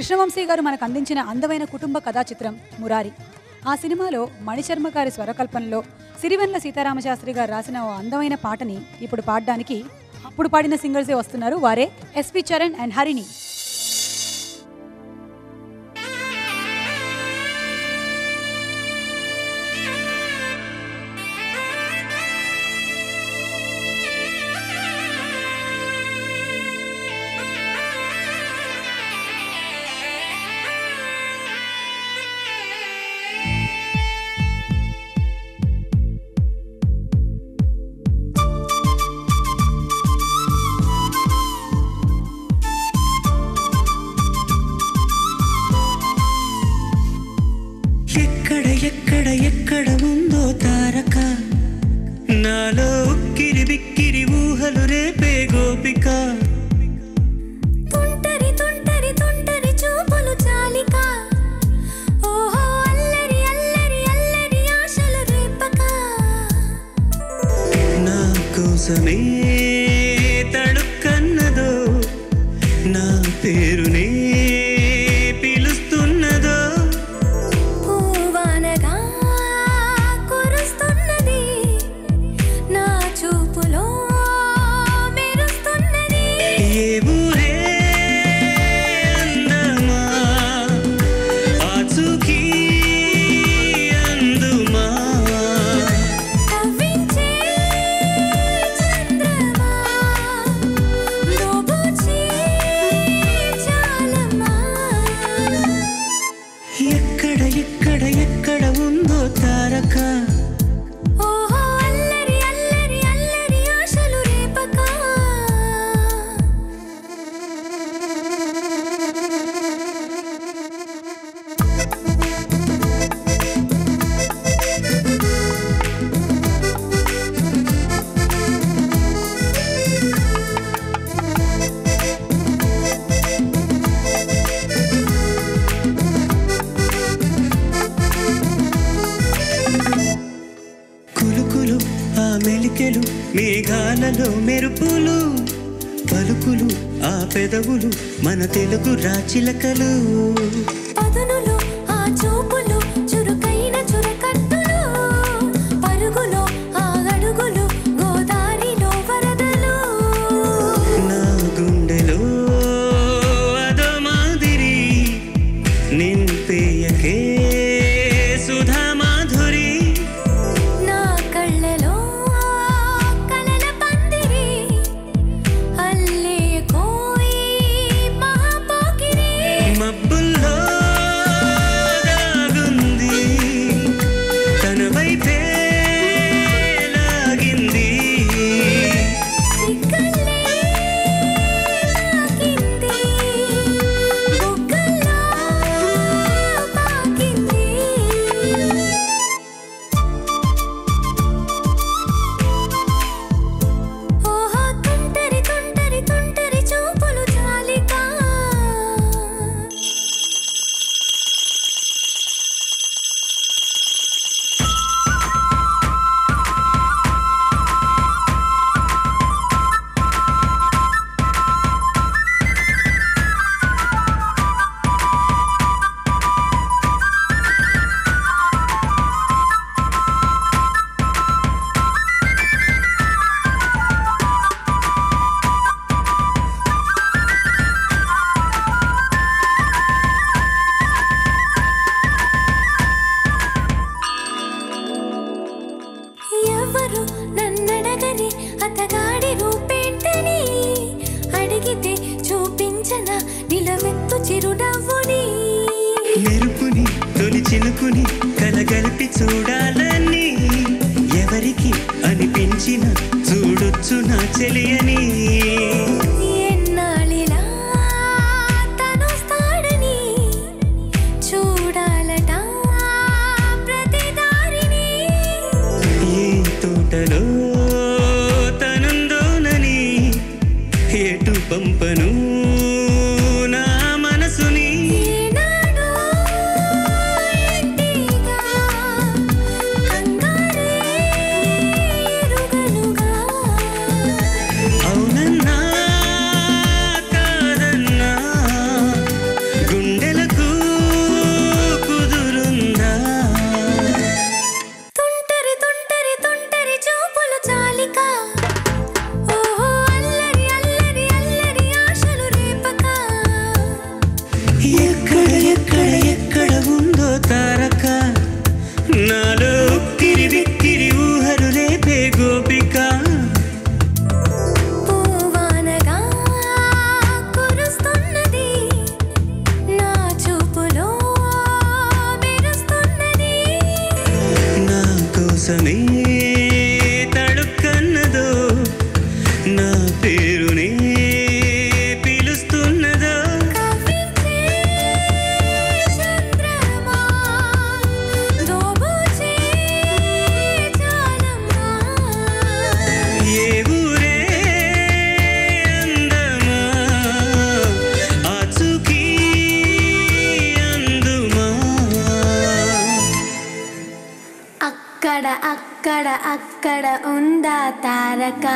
కృష్ణవంశీ గారు మనకు అందించిన అందమైన కుటుంబ కథా చిత్రం మురారి. ఆ సినిమాలో మణిశర్మ గారి స్వరకల్పనలో సిరివెన్నెల సీతారామశాస్త్రి గారు రాసిన ఓ అందమైన పాటని ఇప్పుడు పాడడానికి అప్పుడు పాడిన సింగర్సే వస్తున్నారు. వారే ఎస్పి చరణ్ అండ్ హరిణి. ఎక్కడ ఉందో తారక, నాలో ఉక్కిరి బిక్కిరి ఊహలు రేపే గోపిక. తుంటరి తుంటరి తుంటరి చూపులు చాలిక, ఓహో అల్లరి అల్లరి అల్లరి ఆశలు రేపక. నా కోసమే తడుక్కన్నదో, నా పేరునే పిలుస్తున్నదో. ఎక్కడ ఉందో తారక, ఓహో అల్లరి అల్లరి అల్లరి ఆశలు రేపక. మెలికెలు మేఘాలలో మెరుపులు, పలుకులు ఆ పెదవులు మన తెలుగు రాచిలకలు. పదునులు ఆ చూపులు చురుకైన చురకట్టులు, పరుగులో ఆ అడుగులు గోదారిలో వరదలు. నా గుండెలో అదో మాదిరి నింపేయకే సుధా మాధురి. నా కళ్ళలో కలల పందిరి అల్లే కోయి మహాపోకిరి. మబ్బుల్లో దాగుంది తన వైపే లాగింది. సిగ్గల్లే తాకింది బుగ్గల్లో పాకింది. ఓహో తుంటరి తుంటరి తుంటరి చూపులు చాలిక. ఎవరు నన్నడగని అతగాడి రూపేంటని, అడిగితే చూపించన నిలవెత్తు చిరునవ్వుని. మెరుపుని తొలి చినుకుని కలగలిపి చూడాలని, ఎవరికి అనిపించిన చూడొచ్చు నా చెలియని. ఎన్నాళ్ళిలా తనొస్తాడని చూడాలట ప్రతి దారిని. ఏ తోటలో తనుందోనని ఎటు పంపను నా మనసుని. ఈనాడు ఇంటిగా కంగారే ఎరుగనుగా. అవునా అక్కడ అక్కడ అక్కడ ఉందా తారక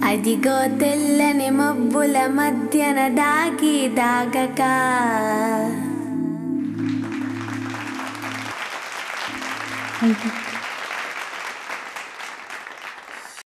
అదిగో తెల్లని మబ్బుల మధ్యన దాగి దాగక Thank you.